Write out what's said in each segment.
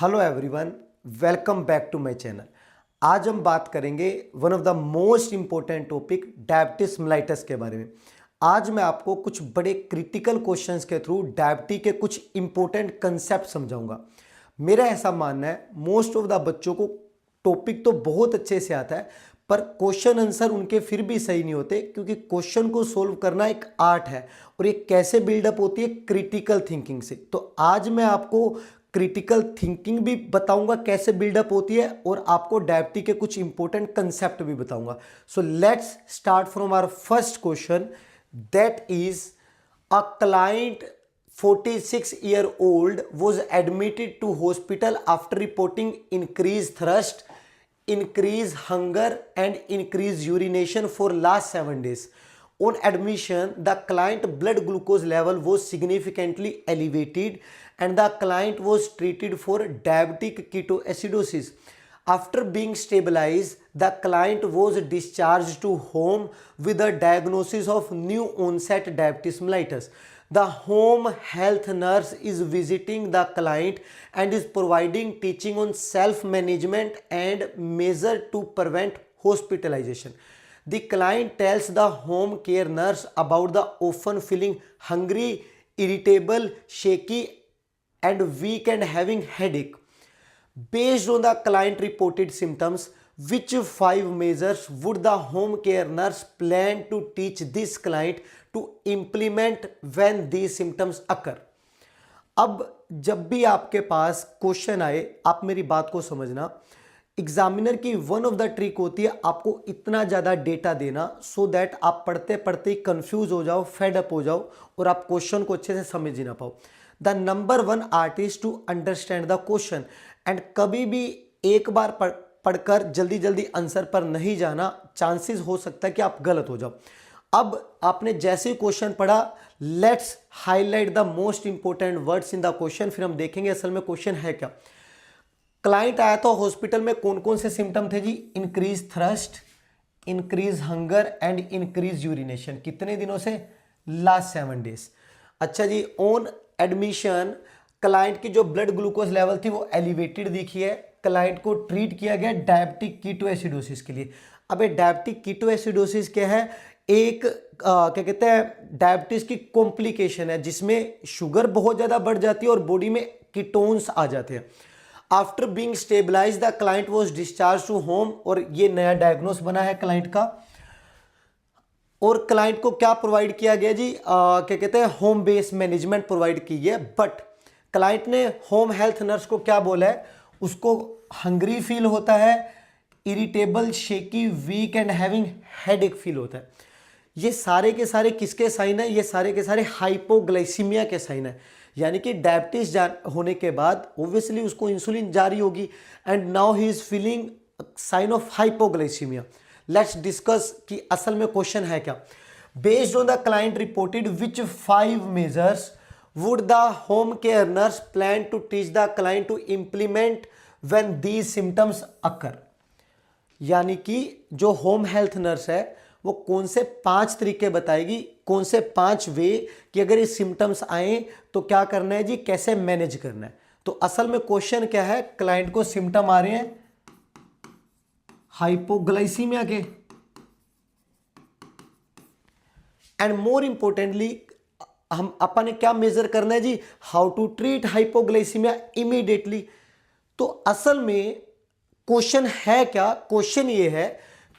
Hello everyone, welcome back to my channel. आज हम बात करेंगे one of the most important topic diabetes mellitus के बारे में। आज मैं आपको कुछ बड़े क्रिटिकल क्वेश्चंस के थ्रू डायबिटी के कुछ इंपॉर्टेंट कंसेप्ट समझाऊंगा। मेरा ऐसा मानना है मोस्ट ऑफ द बच्चों को टॉपिक तो बहुत अच्छे से आता है, पर क्वेश्चन आंसर उनके फिर भी सही नहीं होते, क्योंकि क्वेश्चन को सोल्व करना एक आर्ट है और ये कैसे बिल्डअप होती है क्रिटिकल थिंकिंग से। तो आज मैं आपको क्रिटिकल थिंकिंग भी बताऊंगा कैसे बिल्डअप होती है और आपको डायबिटी के कुछ इंपॉर्टेंट कंसेप्ट भी बताऊंगा। So let's start from our first question, that is a client 46-year-old was admitted to hospital after reporting increased thirst, increased hunger and increased urination for last 7 days. On admission, the client blood glucose level was significantly elevated and the client was treated for diabetic ketoacidosis. After being stabilized, the client was discharged to home with a diagnosis of new onset diabetes mellitus. The home health nurse is visiting the client and is providing teaching on self-management and measures to prevent hospitalization. The client tells the home care nurse about the often feeling hungry, irritable, shaky, and weak and having headache. Based on the client reported symptoms, which 5 measures would the home care nurse plan to teach this client to implement when these symptoms occur? अब जब भी आपके पास question आए, आप मेरी बात को समझना। एग्जामिनर की वन ऑफ द ट्रिक होती है आपको इतना ज़्यादा डेटा देना सो दैट आप पढ़ते पढ़ते ही कंफ्यूज हो जाओ, फेड अप हो जाओ और आप क्वेश्चन को अच्छे से समझ ही ना पाओ। The number one art is to understand the question and कभी भी एक बार पढ़कर जल्दी जल्दी आंसर पर नहीं जाना, चांसेस हो सकता है कि आप गलत हो जाओ। अब आपने जैसे ही क्वेश्चन पढ़ा, let's highlight the most important words in the question, फिर हम देखेंगे असल में क्वेश्चन है क्या। क्लाइंट आया था हॉस्पिटल में, कौन कौन से सिम्टम थे जी? Increase thirst, increase hunger and increase urination. कितने दिनों से? Last 7 days. अच्छा जी, ऑन एडमिशन क्लाइंट की जो ब्लड ग्लूकोज लेवल थी वो एलिवेटेड दिखी है। क्लाइंट को ट्रीट किया गया डायबिटिक कीटोएसिडोसिस के लिए। अब ये डायबिटिक कीटोएसिडोसिस क्या है? एक क्या कहते हैं, डायबिटीज की कॉम्प्लिकेशन है जिसमें शुगर बहुत ज्यादा बढ़ जाती है और बॉडी में कीटोन्स आ जाते हैं। After being stabilize the client was discharge to home, और ये नया डायग्नोस बना है क्लाइंट का। और क्लाइंट को क्या प्रोवाइड किया गया जी? क्या कहते हैं, होम बेस्ड मैनेजमेंट प्रोवाइड की है। बट क्लाइंट ने होम हेल्थ नर्स को क्या बोला है? उसको हंग्री फील होता है, irritable, shaky, weak and having headache feel होता है। ये सारे के सारे किसके साइन है? ये सारे के सारे हाइपोग्लाइसीमिया के साइन है। यानी कि डायबिटीज होने के बाद ऑब्वियसली उसको इंसुलिन जारी होगी and now he is feeling sign of hypoglycemia. Let's discuss कि असल में क्वेश्चन है क्या। Based on the client reported which 5 measures would the home care nurse plan to teach the client to implement when these symptoms occur. यानी कि जो home health nurse है वो कौन से 5 तरीके बताएगी, कौन से 5 वे कि अगर ये सिम्टम्स आए तो क्या करना है जी, कैसे मैनेज करना है। तो असल में क्वेश्चन क्या है? क्लाइंट को सिम्टम आ रहे हैं हाइपोग्लाइसीमिया के, एंड मोर इंपॉर्टेंटली हम अपन ने क्या मेजर करना है जी? How to treat hypoglycemia immediately. तो असल में क्वेश्चन है क्या? क्वेश्चन ये है,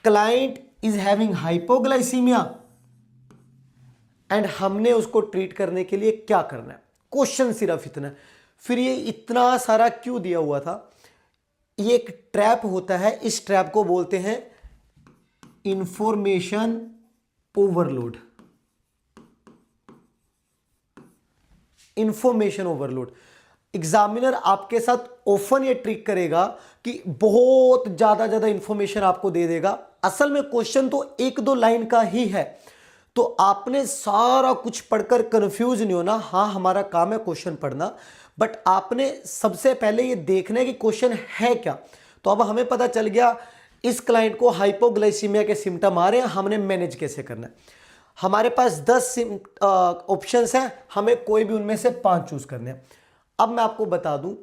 client is having hypoglycemia and हमने उसको ट्रीट करने के लिए क्या करना है। क्वेश्चन सिर्फ इतना। फिर ये इतना सारा क्यों दिया हुआ था? ये एक ट्रैप होता है, इस ट्रैप को बोलते हैं information overload. Information overload. Examiner आपके साथ ओफन ये ट्रिक करेगा कि बहुत ज्यादा इंफॉर्मेशन आपको दे देगा। असल में क्वेश्चन तो 1-2 लाइन का ही है, तो आपने सारा कुछ पढ़कर कंफ्यूज नहीं होना। हाँ, हमारा काम है क्वेश्चन पढ़ना, बट आपने सबसे पहले ये देखना है कि क्वेश्चन है क्या। तो अब हमें पता चल गया इस क्लाइंट को हाइपोग्लाइसीमिया के सिम्टम आ रहे हैं, हमने मैनेज कैसे करना है। हमारे पास 10 ऑप्शंस हैं, हमें कोई भी उनमें से 5 चूज करने हैं। अब मैं आपको बता दूं,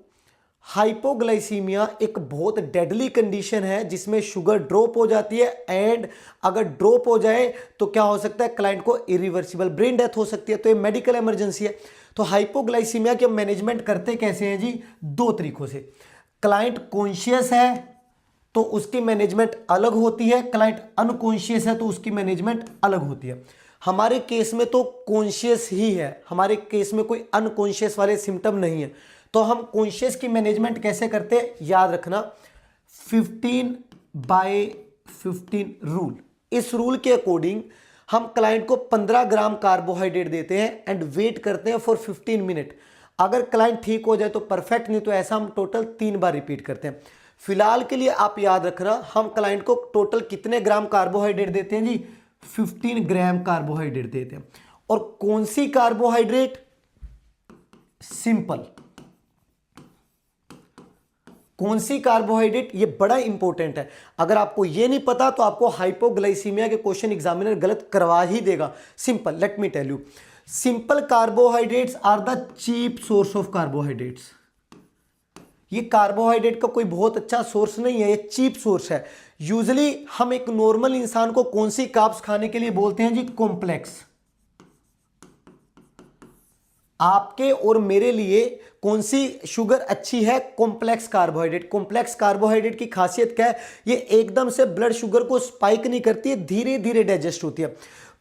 हाइपोग्लाइसीमिया एक बहुत डेडली कंडीशन है जिसमें शुगर ड्रॉप हो जाती है, एंड अगर ड्रॉप हो जाए तो क्या हो सकता है, क्लाइंट को इरिवर्सिबल ब्रेन डेथ हो सकती है। तो ये मेडिकल इमरजेंसी है। तो हाइपोग्लाइसीमिया के मैनेजमेंट करते कैसे हैं जी, दो तरीकों से। क्लाइंट कॉन्शियस है तो उसकी मैनेजमेंट अलग होती है, क्लाइंट अनकॉन्शियस है तो उसकी मैनेजमेंट अलग होती है। हमारे केस में तो कॉन्शियस ही है, हमारे केस में कोई अनकॉन्शियस वाले सिम्टम नहीं है। तो हम कॉन्शियस की मैनेजमेंट कैसे करते हैं, याद रखना 15/15 रूल। इस रूल के अकॉर्डिंग हम क्लाइंट को 15 ग्राम कार्बोहाइड्रेट देते हैं एंड वेट करते हैं फॉर 15 मिनट। अगर क्लाइंट ठीक हो जाए तो परफेक्ट, नहीं तो ऐसा हम टोटल 3 बार रिपीट करते हैं। फिलहाल के लिए आप याद रखना, हम क्लाइंट को टोटल कितने ग्राम कार्बोहाइड्रेट देते हैं जी, 15 ग्राम कार्बोहाइड्रेट देते हैं। और कौन सी कार्बोहाइड्रेट, सिंपल। कौन सी कार्बोहाइड्रेट, ये बड़ा इंपॉर्टेंट है। अगर आपको ये नहीं पता तो आपको हाइपोग्लाइसीमिया के क्वेश्चन एग्जामिनर गलत करवा ही देगा। Simple, let me tell you, simple carbohydrates are the cheap source of carbohydrates. ये कार्बोहाइड्रेट का कोई बहुत अच्छा सोर्स नहीं है, ये चीप सोर्स है। यूजुअली हम एक नॉर्मल इंसान को कौन सी कार्ब्स खाने के लिए बोलते हैं जी, कॉम्प्लेक्स। आपके और मेरे लिए कौन सी शुगर अच्छी है, कॉम्प्लेक्स कार्बोहाइड्रेट। कॉम्प्लेक्स कार्बोहाइड्रेट की खासियत क्या है, ये एकदम से ब्लड शुगर को स्पाइक नहीं करती है, धीरे धीरे डाइजेस्ट होती है।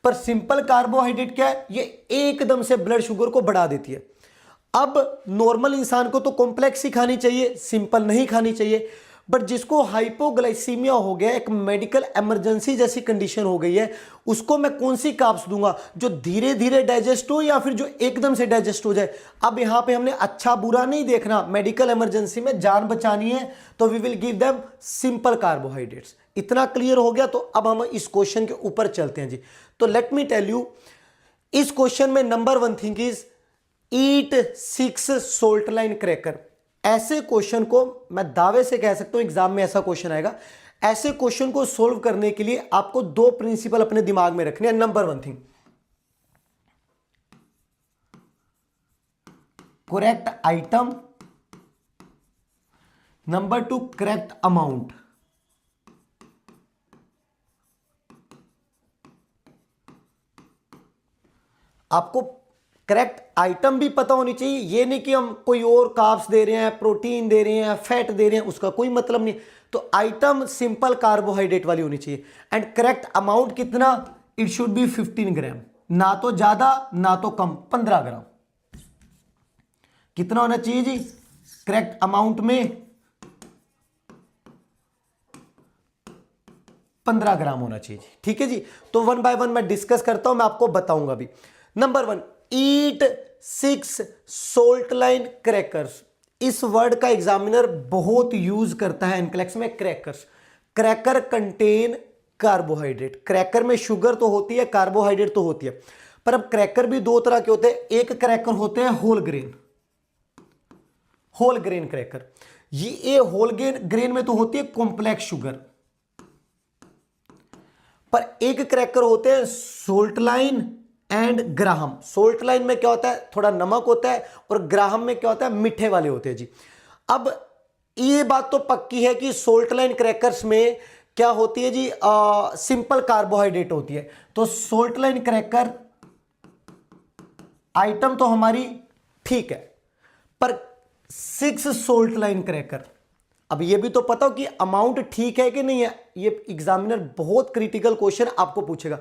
पर सिंपल कार्बोहाइड्रेट क्या है, ये एकदम से ब्लड शुगर को बढ़ा देती है। अब नॉर्मल इंसान को तो कॉम्प्लेक्स ही खानी चाहिए, सिंपल नहीं खानी चाहिए। बट जिसको हाइपोग्लाइसीमिया हो गया, एक मेडिकल इमरजेंसी जैसी कंडीशन हो गई है, उसको मैं कौन सी कार्ब्स दूंगा, जो धीरे धीरे डाइजेस्ट हो या फिर जो एकदम से डाइजेस्ट हो जाए। अब यहां पे हमने अच्छा बुरा नहीं देखना, मेडिकल इमरजेंसी में जान बचानी है, तो we will give them simple carbohydrates. इतना क्लियर हो गया। तो अब हम इस क्वेश्चन के ऊपर चलते हैं जी। तो लेट मी टेल यू, इस क्वेश्चन में number 1 thing is eat 6 salt line cracker. ऐसे क्वेश्चन को मैं दावे से कह सकता हूं एग्जाम में ऐसा क्वेश्चन आएगा। ऐसे क्वेश्चन को सोल्व करने के लिए आपको 2 प्रिंसिपल अपने दिमाग में रखने हैं। Number 1 thing, correct item. Number 2, correct amount. आपको करेक्ट आइटम भी पता होनी चाहिए। ये नहीं कि हम कोई और कार्ब्स दे रहे हैं, प्रोटीन दे रहे हैं, फैट दे रहे हैं, उसका कोई मतलब नहीं। तो आइटम सिंपल कार्बोहाइड्रेट वाली होनी चाहिए। एंड करेक्ट अमाउंट कितना, इट शुड बी 15 ग्राम, ना तो ज्यादा ना तो कम, 15 ग्राम। कितना होना चाहिए जी, करेक्ट अमाउंट में 15 ग्राम होना चाहिए जी। ठीक है जी। तो 1 बाय 1 मैं डिस्कस करता हूं, मैं आपको बताऊंगा भी। नंबर 1, ईट 6 सोल्ट लाइन क्रैकर्स। इस वर्ड का एग्जामिनर बहुत यूज करता है एनक्लेक्स में, crackers. Cracker contain carbohydrate. Cracker में शुगर तो होती है, कार्बोहाइड्रेट तो होती है। पर अब क्रैकर भी 2 तरह के होते हैं। एक क्रैकर होते हैं whole grain, whole grain cracker. ये होल ग्रेन में तो होती है कॉम्प्लेक्स शुगर। पर एक क्रैकर होते हैं salt line and Graham. Salt line में क्या होता है, थोड़ा नमक होता है, और ग्राहम में क्या होता है, मीठे वाले होते हैं जी। अब ये बात तो पक्की है कि सोल्ट लाइन क्रैकर्स में क्या होती है जी, सिंपल कार्बोहाइड्रेट होती है। तो सोल्ट लाइन क्रैकर आइटम तो हमारी ठीक है, पर 6 सोल्ट लाइन क्रैकर, अब ये भी तो पता हो कि अमाउंट ठीक है कि नहीं है। ये एग्जामिनर बहुत क्रिटिकल क्वेश्चन आपको पूछेगा।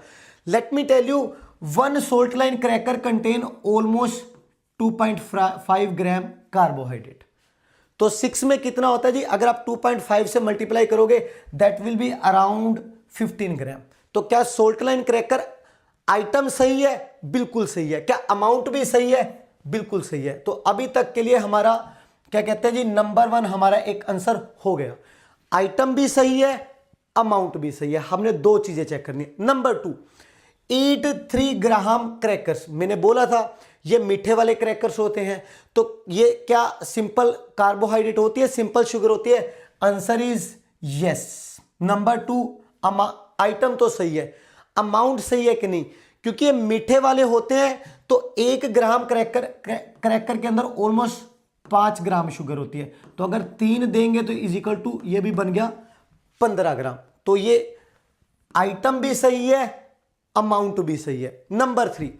Let me tell you, 1 salt line cracker contain almost 2.5 gram carbohydrate. तो 6 में कितना होता है जी, अगर आप 2.5 से मल्टीप्लाई करोगे दैट विल बी अराउंड 15 ग्राम। तो क्या सोल्ट लाइन क्रैकर आइटम सही है, बिल्कुल सही है। क्या अमाउंट भी सही है, बिल्कुल सही है। तो अभी तक के लिए हमारा क्या कहते हैं जी, नंबर 1 हमारा एक आंसर हो गया। आइटम भी सही है, अमाउंट भी सही है। हमने 2 चीजें चेक करनी है। नंबर 2, ईट 3 ग्राम क्रैकर्स। मैंने बोला था ये मीठे वाले क्रैकर्स होते हैं। तो ये क्या सिंपल कार्बोहाइड्रेट होती है, सिंपल शुगर होती है? Answer is yes. Number 2, item तो सही है, अमाउंट सही है कि नहीं, क्योंकि ये मीठे वाले होते हैं। तो 1 ग्राम क्रैकर के अंदर ऑलमोस्ट 5 ग्राम शुगर होती है। तो अगर 3 देंगे तो इज इक्वल टू ये भी बन गया 15 ग्राम। तो ये आइटम भी सही है, अमाउंट भी सही है। Number 3,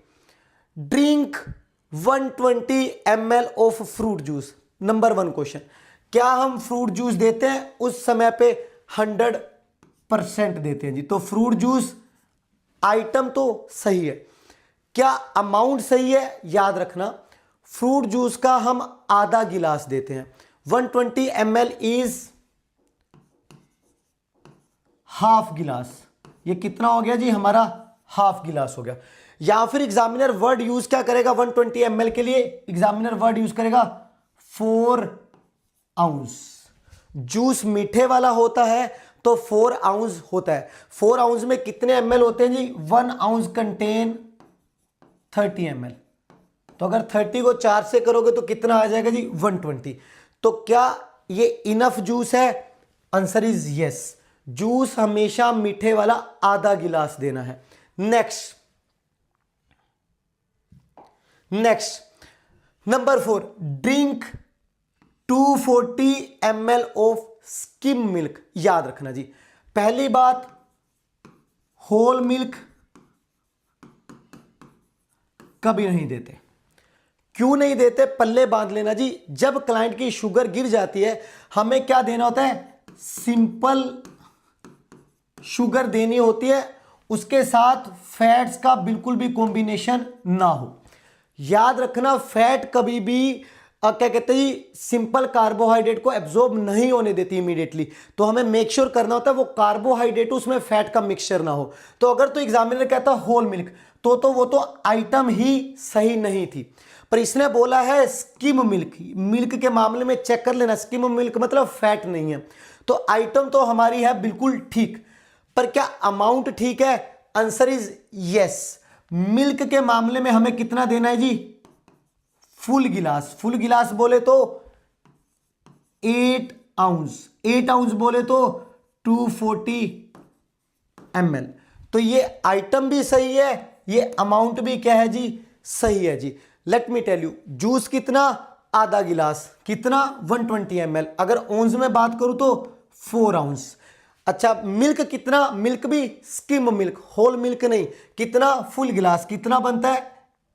drink 120 ml of fruit juice. Number 1 question, क्या हम फ्रूट जूस देते हैं उस समय पे 100% देते हैं जी। तो फ्रूट जूस आइटम तो सही है, क्या अमाउंट सही है? याद रखना फ्रूट जूस का हम आधा गिलास देते हैं। 120 ml इज हाफ गिलास। ये कितना हो गया जी हमारा? हाफ गिलास हो गया। या फिर एग्जामिनर वर्ड यूज क्या करेगा 120 ml के लिए? एग्जामिनर वर्ड यूज करेगा 4 आउंस। जूस मीठे वाला होता है तो 4 आउंस होता है। 4 आउंस में कितने ml होते हैं जी? 1 आउंस कंटेन 30 ml। तो अगर 30 को 4 से करोगे तो कितना आ जाएगा जी? 120। तो क्या ये इनफ जूस है? Answer is yes. जूस हमेशा मीठे वाला आधा गिलास देना है। Next number 4, drink 240 ml of skim milk. याद रखना जी, पहली बात होल मिल्क कभी नहीं देते। क्यों नहीं देते? पल्ले बांध लेना जी। जब क्लाइंट की शुगर गिर जाती है हमें क्या देना होता है? सिंपल शुगर देनी होती है, उसके साथ फैट्स का बिल्कुल भी कॉम्बिनेशन ना हो। याद रखना फैट कभी भी क्या कहते हैं, सिंपल कार्बोहाइड्रेट को एब्जॉर्ब नहीं होने देती इमीडिएटली। तो हमें मेक श्योर करना होता है वो कार्बोहाइड्रेट उसमें फैट का मिक्सचर ना हो। तो अगर तो एग्जामिनर कहता होल मिल्क तो वो तो आइटम ही सही नहीं थी। पर इसने बोला है स्किम मिल्क। मिल्क के मामले में चेक कर लेना, स्किम मिल्क मतलब फैट नहीं है। तो आइटम तो हमारी है बिल्कुल ठीक, पर क्या अमाउंट ठीक है? Answer is yes. मिल्क के मामले में हमें कितना देना है जी? फुल गिलास। फुल गिलास बोले तो 8 आउंस, 8 आउंस बोले तो 240 ml। तो ये आइटम भी सही है, ये अमाउंट भी क्या है जी? सही है जी। Let me tell you, juice कितना? आधा गिलास। कितना? 120 ml। अगर ओंस में बात करूं तो 4 आउंस। अच्छा, मिल्क कितना? मिल्क भी स्किम मिल्क, होल मिल्क नहीं। कितना? फुल गिलास। कितना बनता है?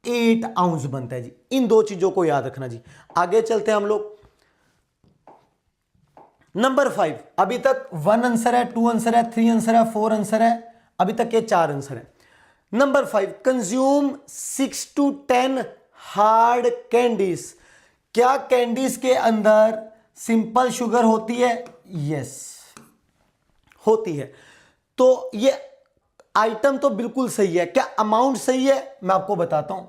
8 आउंस बनता है जी। इन दो चीजों को याद रखना जी। आगे चलते हैं हम लोग। नंबर 5, अभी तक 1 आंसर है, 2 आंसर है, 3 आंसर है, 4 आंसर है, अभी तक ये 4 आंसर है। Number 5, consume 6 to 10 hard candies. क्या कैंडीज के अंदर सिंपल शुगर होती है? यस, होती है। तो ये आइटम तो बिल्कुल सही है। क्या अमाउंट सही है? मैं आपको बताता हूं।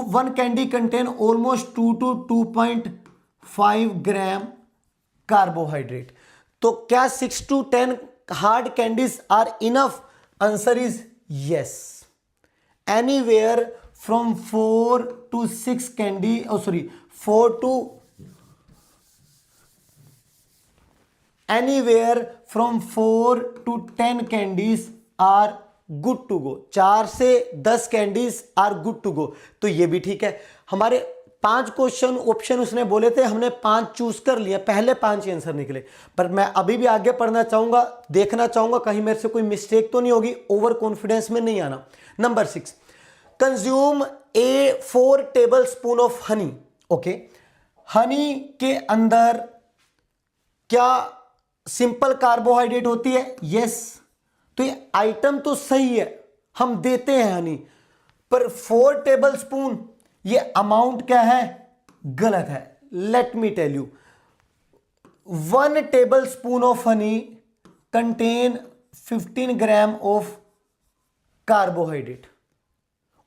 1 candy contain almost 2 to 2.5 gram carbohydrate. तो क्या 6 to 10 hard candies are enough? Answer is yes. Anywhere from 4 to 6 candy, 4 to anywhere from 4 to 10 candies are good to go. 4 से 10 candies are good to go. तो ये भी ठीक है। हमारे 5 question option उसने बोले थे, हमने 5 चूज कर लिया, पहले 5 ही आंसर निकले। पर मैं अभी भी आगे पढ़ना चाहूंगा, देखना चाहूंगा कहीं मेरे से कोई मिस्टेक तो नहीं होगी, ओवर कॉन्फिडेंस में नहीं आना। Number 6, consume a 4 table spoon of Honey. Okay, Honey के अंदर क्या सिंपल कार्बोहाइड्रेट होती है? यस। तो ये आइटम तो सही है, हम देते हैं हनी, पर 4 टेबल स्पून ये अमाउंट क्या है? गलत है। Let me tell you, 1 tablespoon of honey contain 15 gram of carbohydrate,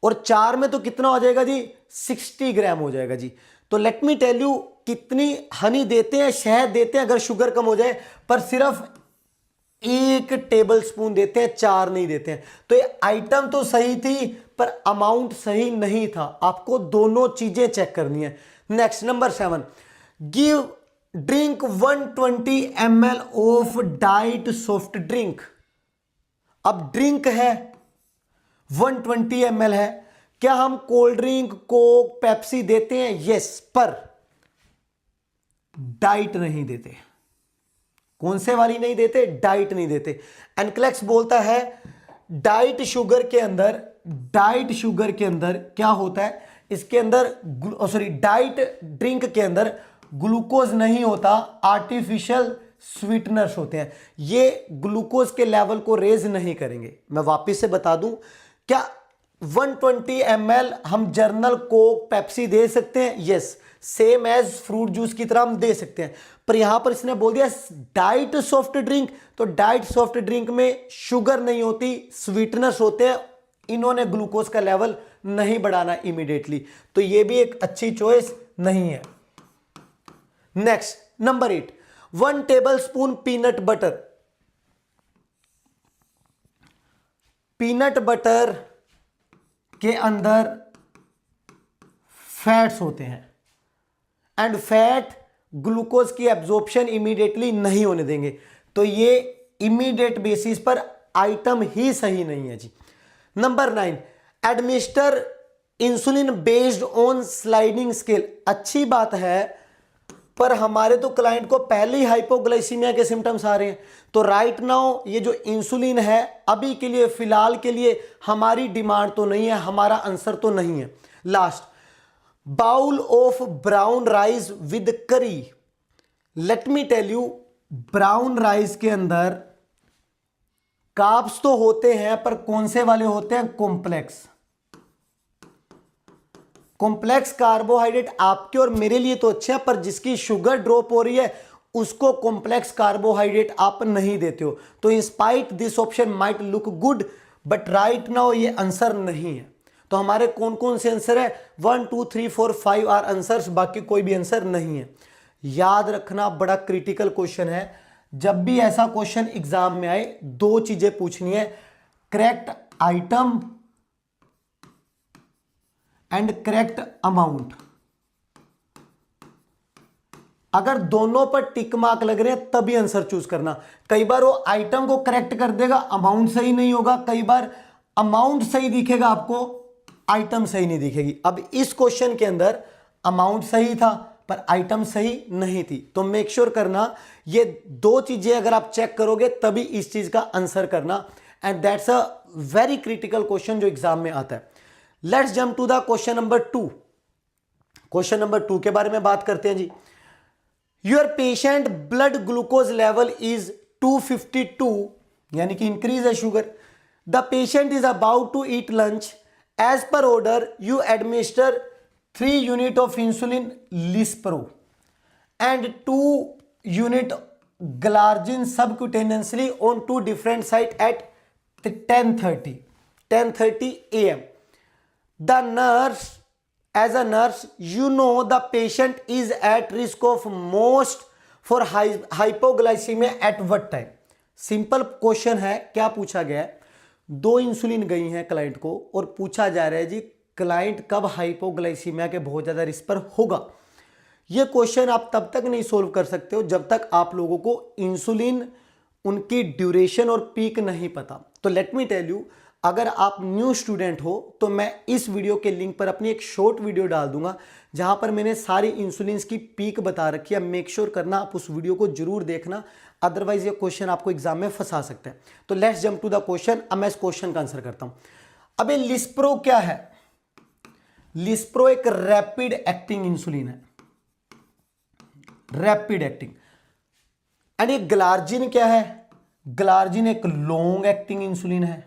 और 4 में तो कितना हो जाएगा जी? 60 ग्राम हो जाएगा जी। तो लेट मी टेल यू, कितनी हनी देते हैं, शहद देते हैं अगर शुगर कम हो जाए, पर सिर्फ 1 टेबल स्पून देते हैं, 4 नहीं देते हैं। तो ये आइटम तो सही थी पर अमाउंट सही नहीं था। आपको दोनों चीजें चेक करनी है। Next, number 7, give drink 120 ml of diet soft drink. अब ड्रिंक है 120 ml है। क्या हम कोल्ड ड्रिंक, कोक, पेप्सी देते हैं? यस, पर डाइट नहीं देते। कौन से वाली नहीं देते? डाइट नहीं देते। एनक्लेक्स बोलता है डाइट शुगर के अंदर क्या होता है, इसके अंदर डाइट ड्रिंक के अंदर ग्लूकोज नहीं होता, आर्टिफिशियल स्वीटनर्स होते हैं। ये ग्लूकोज के लेवल को रेज नहीं करेंगे। मैं वापस से बता दूं, क्या 120 ml हम जर्नल कोक पेप्सी दे सकते हैं? Yes, same as fruit juice की तरह हम दे सकते हैं। पर यहां पर इसने बोल दिया डाइट सॉफ्ट ड्रिंक, तो डाइट सॉफ्ट ड्रिंक में शुगर नहीं होती, स्वीटनर्स होते हैं। इन्होंने ग्लूकोज का लेवल नहीं बढ़ाना इमीडिएटली, तो ये भी एक अच्छी चॉइस नहीं है। Next number 8, 1 tablespoon peanut butter. Peanut butter के अंदर फैट्स होते हैं एंड फैट ग्लूकोज की एब्जॉर्प्शन इमीडिएटली नहीं होने देंगे, तो ये इमीडिएट बेसिस पर आइटम ही सही नहीं है जी। Number 9, administer insulin based on sliding scale. अच्छी बात है, पर हमारे तो क्लाइंट को पहले ही हाइपोग्लाइसीमिया के सिम्टम्स आ रहे हैं, तो राइट नाउ ये जो इंसुलिन है अभी के लिए फिलहाल के लिए हमारी डिमांड तो नहीं है, हमारा आंसर तो नहीं है। Last, bowl of brown rice with curry. Let me tell you, brown rice के अंदर कार्ब्स तो होते हैं, पर कौन से वाले होते हैं? कॉम्प्लेक्स कार्बोहाइड्रेट आपके और मेरे लिए तो अच्छे हैं, पर जिसकी शुगर ड्रॉप हो रही है उसको कॉम्प्लेक्स कार्बोहाइड्रेट आप नहीं देते हो। तो in spite this option might look good, but right now ये आंसर नहीं है। तो हमारे कौन कौन से आंसर है? 1 2 3 4 5 आर आंसर्स, बाकी कोई भी आंसर नहीं है। याद रखना, बड़ा क्रिटिकल क्वेश्चन है। जब भी ऐसा क्वेश्चन एग्जाम में आए, 2 चीजें पूछनी है, correct item and correct amount. अगर दोनों पर टिक मार्क लग रहे हैं तभी आंसर चूज करना। कई बार वो आइटम को करेक्ट कर देगा, अमाउंट सही नहीं होगा, कई बार अमाउंट सही दिखेगा आपको, आइटम सही नहीं दिखेगी। अब इस क्वेश्चन के अंदर अमाउंट सही था पर आइटम सही नहीं थी, तो मेक श्योर करना ये 2 चीजें अगर आप चेक करोगे तभी इस चीज का आंसर करना, and that's a very critical question जो एग्जाम में आता है। Let's jump to the question number 2। Question number 2 के बारे में बात करते हैं जी। Your patient blood glucose level is 252, यानी कि इंक्रीज है sugar. The patient is about to eat lunch. As per order you administer 3 unit of insulin lispro and 2 unit glargine subcutaneously on 2 different sites at 10:30 AM. The nurse, as a nurse, you know the patient is at risk of most for hypoglycemia at what time? Simple question है। क्या पूछा गया है? 2 insulin गई हैं client को और पूछा जा रहा है जी क्लाइंट कब हाइपोग्लाइसीमिया के बहुत ज्यादा रिस्क पर होगा। यह क्वेश्चन आप तब तक नहीं सोल्व कर सकते हो जब तक आप लोगों को इंसुलिन, उनकी ड्यूरेशन और पीक नहीं पता। तो लेट मी टेल यू, अगर आप न्यू स्टूडेंट हो तो मैं इस वीडियो के लिंक पर अपनी एक शॉर्ट वीडियो डाल दूंगा जहां पर मैंने सारी इंसुलिन की पीक बता रखी है। मेक श्योर करना आप उस वीडियो को जरूर देखना, अदरवाइज ये क्वेश्चन आपको एग्जाम में फंसा सकता है। तो let's jump to the question. अब मैं इस क्वेश्चन का आंसर करता हूं। अब ये लिस्प्रो क्या है? लिस्प्रो एक रैपिड एक्टिंग इंसुलिन है, रैपिड एक्टिंग। एंड ये ग्लार्जिन क्या है? ग्लार्जिन एक लॉन्ग एक्टिंग इंसुलिन है।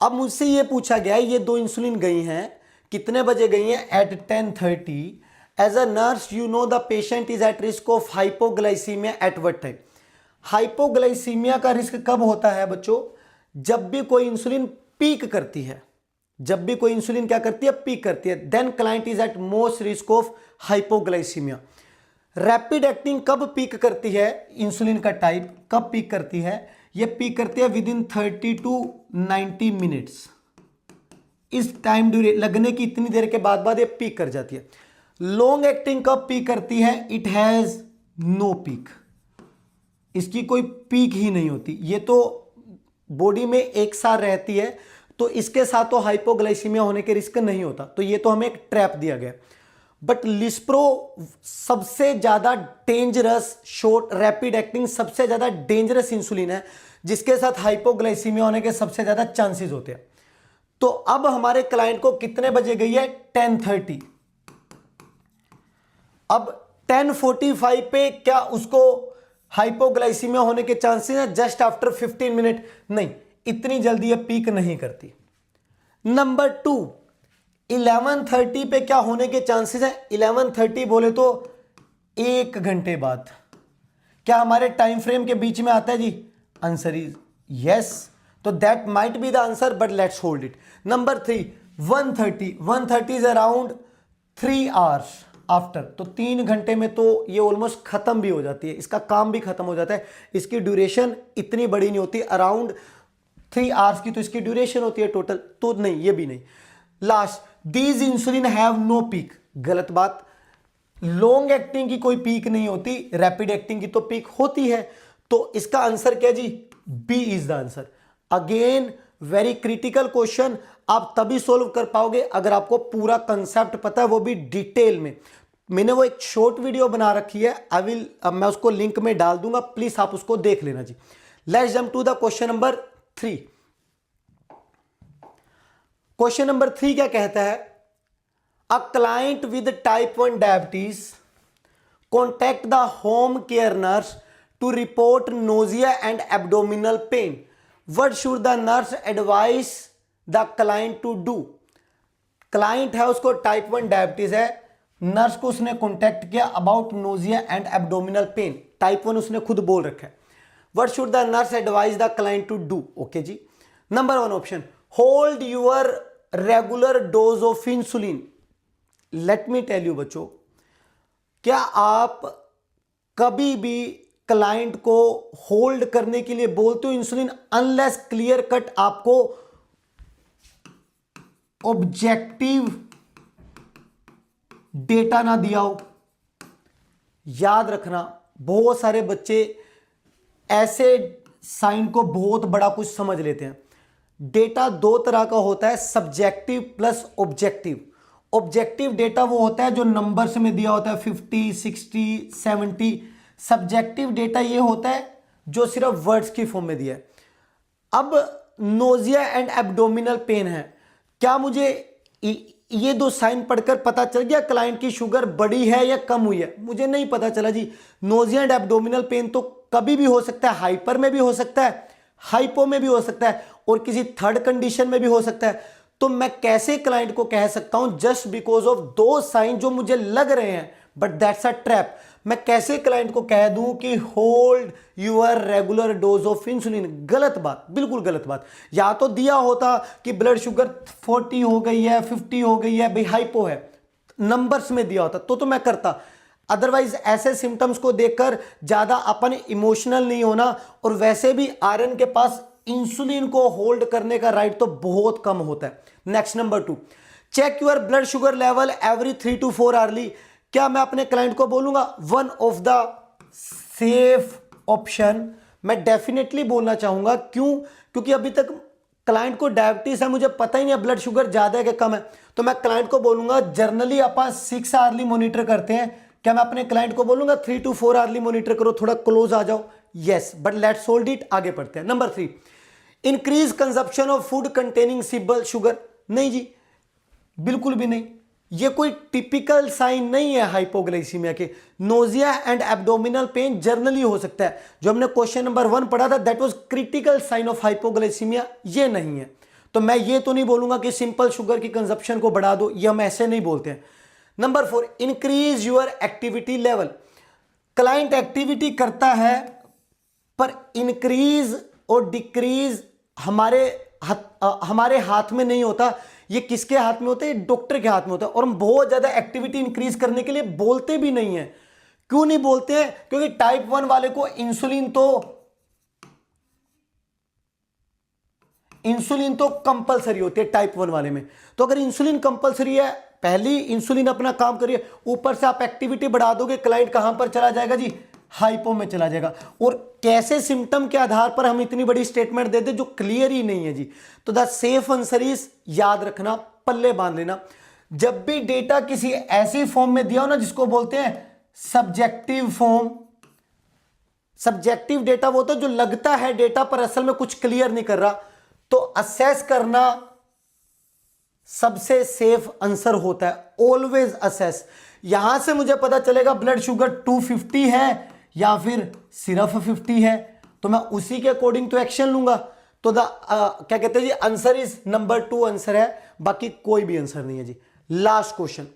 अब मुझसे ये पूछा गया है, ये 2 इंसुलिन गई हैं, कितने बजे गई हैं? At 10:30। As a nurse you know the patient is at risk of hypoglycaemia at what time? Hypoglycaemia का रिस्क कब होता है बच्चों? जब भी कोई इंसुलिन पीक करती है। जब भी कोई इंसुलिन क्या करती है? पीक करती है। Then client is at most risk of hypoglycaemia. Rapid acting कब पीक करती है? इंसुलिन का टाइप कब पीक करती है? ये पीक करती है विद इन 30 to 90 मिनट्स। इस टाइम लगने की इतनी देर के बाद ये पीक कर जाती है। लॉन्ग एक्टिंग कब पीक करती है? इट हैज नो पीक, इसकी कोई पीक ही नहीं होती। ये तो बॉडी में एक साथ रहती है, तो इसके साथ तो हाइपोग्लाइसीमिया होने के रिस्क नहीं होता। तो ये तो हमें एक ट्रैप दिया गया। बट लिस्प्रो सबसे ज्यादा डेंजरस शॉर्ट रैपिड एक्टिंग सबसे ज्यादा डेंजरस इंसुलिन है जिसके साथ हाइपोग्लाइसीमिया होने के सबसे ज्यादा चांसेस होते हैं। तो अब हमारे क्लाइंट को कितने बजे गई है? 10:30। अब 10:45 पे क्या उसको हाइपोग्लाइसीमिया होने के चांसेस हैं? जस्ट आफ्टर 15 मिनट नहीं, इतनी जल्दी ये पीक नहीं करती। नंबर 2, 11:30 पे क्या होने के चांसेस हैं? 11:30 बोले तो 1 घंटे बाद। क्या हमारे टाइम फ्रेम के बीच में आता है जी? Answer is yes. तो that might be the answer but let's hold it. Number 3, 1:30 is around 3 hours after. तो 3 घंटे में तो ये ऑलमोस्ट खत्म भी हो जाती है, इसका काम भी खत्म हो जाता है। इसकी ड्यूरेशन इतनी बड़ी नहीं होती, अराउंड 3 आवर्स की तो इसकी ड्यूरेशन होती है टोटल। तो नहीं, ये भी नहीं। Last, these insulin have no peak. गलत बात। लॉन्ग एक्टिंग की कोई पीक नहीं होती, रैपिड एक्टिंग की तो पीक होती है। तो इसका आंसर क्या जी? B is the answer. Again very critical question, आप तभी सोल्व कर पाओगे अगर आपको पूरा कंसेप्ट पता है, वो भी डिटेल में। मैंने वो एक शॉर्ट वीडियो बना रखी है, मैं उसको लिंक में डाल दूंगा, प्लीज आप उसको देख लेना जी। Let's jump to the question number 3। Question number 3 क्या कहता है? A client with type 1 diabetes contact the home care nurse to report nausea and abdominal pain. What should the nurse advice the client to do? Client है, उसको type 1 diabetes है, nurse को उसने contact किया about nausea and abdominal pain. Type 1 उसने खुद बोल रखा है। What should the nurse advice the client to do? Okay जी। Number 1 option, hold your regular dose of insulin. Let me tell you बच्चों, क्या आप कभी भी क्लाइंट को होल्ड करने के लिए बोलते हो इंसुलिन, अनलेस क्लियर कट आपको ऑब्जेक्टिव डेटा ना दिया हो? याद रखना, बहुत सारे बच्चे ऐसे साइन को बहुत बड़ा कुछ समझ लेते हैं। डेटा 2 तरह का होता है, subjective plus objective. Objective data वो होता है जो नंबर्स में दिया होता है, 50, 60, 70। सब्जेक्टिव डेटा ये होता है जो सिर्फ वर्ड्स की फॉर्म में दिया है। अब नोजिया एंड एब्डोमिनल पेन है, क्या मुझे ये 2 साइन पढ़कर पता चल गया क्लाइंट की शुगर बढ़ी है या कम हुई है? मुझे नहीं पता चला जी। नोजिया एंड एब्डोमिनल पेन तो कभी भी हो सकता है, हाइपर में भी हो सकता है, हाइपो में भी हो सकता है, और किसी थर्ड कंडीशन में भी हो सकता है। तो मैं कैसे क्लाइंट को कह सकता हूं जस्ट बिकॉज ऑफ 2 साइन जो मुझे लग रहे हैं, बट दैट्स अ ट्रैप। मैं कैसे क्लाइंट को कह दूं कि hold your regular dose of insulin? गलत बात, बिल्कुल गलत बात। या तो दिया होता कि ब्लड शुगर 40 हो गई है, 50 हो गई है, भाई हाइपो है, नंबर्स में दिया होता तो मैं करता। अदरवाइज ऐसे सिम्टम्स को देखकर ज्यादा अपन इमोशनल नहीं होना। और वैसे भी आर्यन के पास इंसुलिन को होल्ड करने का राइट तो बहुत कम होता है। Next, number 2, check your blood sugar level every 3 to 4 hourly. क्या मैं अपने क्लाइंट को बोलूंगा? One of the safe option मैं डेफिनेटली बोलना चाहूंगा। क्यों? क्योंकि अभी तक क्लाइंट को डायबिटीज है, मुझे पता ही नहीं है ब्लड शुगर ज्यादा है कि कम है। तो मैं क्लाइंट को बोलूंगा, जर्नली अपन 6 आवर्ली मॉनिटर करते हैं, क्या मैं अपने क्लाइंट को बोलूंगा 3 to 4 आवर्ली मॉनिटर करो, थोड़ा क्लोज आ जाओ? Yes, but let's hold it. आगे बढ़ते हैं। Number 3, increase consumption of food containing simple sugar. नहीं जी, बिल्कुल भी नहीं। ये कोई टिपिकल साइन नहीं है हाइपोग्लाइसीमिया के। Nausea and abdominal pen generally हो सकता है। जो हमने क्वेश्चन नंबर 1 पढ़ा था, that was critical sign of hypoglycaemia, ये नहीं है। तो मैं ये तो नहीं बोलूंगा कि सिंपल शुगर की कंजप्शन को बढ़ा दो, ये हम ऐसे नहीं बोलते हैं। Number 4, increase your activity level. Client activity करता है, पर इंक्रीज और डिक्रीज हमारे हाथ में नहीं होता। ये किसके हाथ में होता है? डॉक्टर के हाथ में होता है। और हम बहुत ज्यादा एक्टिविटी इंक्रीज करने के लिए बोलते भी नहीं है। क्यों नहीं बोलते हैं? क्योंकि टाइप 1 वाले को इंसुलिन तो कंपलसरी होती है टाइप 1 वाले में। तो अगर इंसुलिन कंपलसरी है, पहली इंसुलिन अपना काम करिए, ऊपर से आप एक्टिविटी बढ़ा दोगे, क्लाइंट कहां पर चला जाएगा जी? हाइपो में चला जाएगा। और कैसे सिम्टम के आधार पर हम इतनी बड़ी स्टेटमेंट दे दे जो क्लियर ही नहीं है जी? तो द सेफ आंसर इज, याद रखना, पल्ले बांध लेना, जब भी डेटा किसी ऐसी फॉर्म में दिया हो ना जिसको बोलते हैं सब्जेक्टिव फॉर्म, सब्जेक्टिव डेटा वो तो जो लगता है डेटा पर असल में कुछ क्लियर नहीं कर रहा, तो असेस करना सबसे सेफ आंसर होता है। Always assess. यहां से मुझे पता चलेगा ब्लड शुगर 250 है या फिर सिर्फ 50 है, तो मैं उसी के अकॉर्डिंग तो एक्शन लूंगा। तो क्या कहते हैं जी, आंसर इज नंबर 2 आंसर है, बाकी कोई भी आंसर नहीं है जी। लास्ट क्वेश्चन,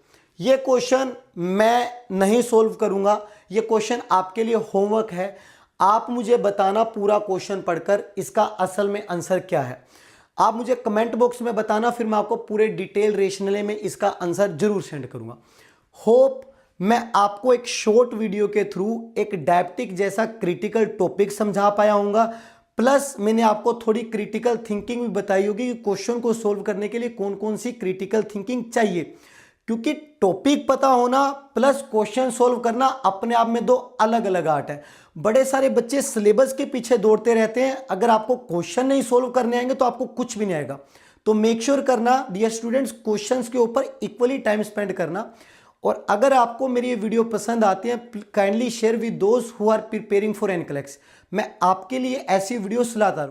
ये क्वेश्चन मैं नहीं सोल्व करूंगा, ये क्वेश्चन आपके लिए होमवर्क है। आप मुझे बताना पूरा क्वेश्चन पढ़कर इसका असल में आंसर क्या है। आप मुझे कमेंट बॉक्स में बताना, फिर मैं आपको पूरे डिटेल रेशनले में इसका आंसर जरूर सेंड करूंगा। होप मैं आपको एक शॉर्ट वीडियो के थ्रू एक डायबिटिक जैसा क्रिटिकल टॉपिक समझा पाया हूंगा, प्लस मैंने आपको थोड़ी क्रिटिकल थिंकिंग भी बताई होगी कि क्वेश्चन को सोल्व करने के लिए कौन कौन सी क्रिटिकल थिंकिंग चाहिए। क्योंकि टॉपिक पता होना प्लस क्वेश्चन सोल्व करना अपने आप में दो अलग अलग आर्ट है। बड़े सारे बच्चे सिलेबस के पीछे दौड़ते रहते हैं, अगर आपको क्वेश्चन नहीं सोल्व करने आएंगे तो आपको कुछ भी नहीं आएगा। तो मेक श्योर करना डियर स्टूडेंट्स, क्वेश्चंस के ऊपर इक्वली टाइम स्पेंड करना। और अगर आपको मेरी ये वीडियो पसंद आती है, काइंडली शेयर विद दोस्त who are preparing for NCLEX. मैं आपके लिए ऐसी वीडियोस लाता रहूं।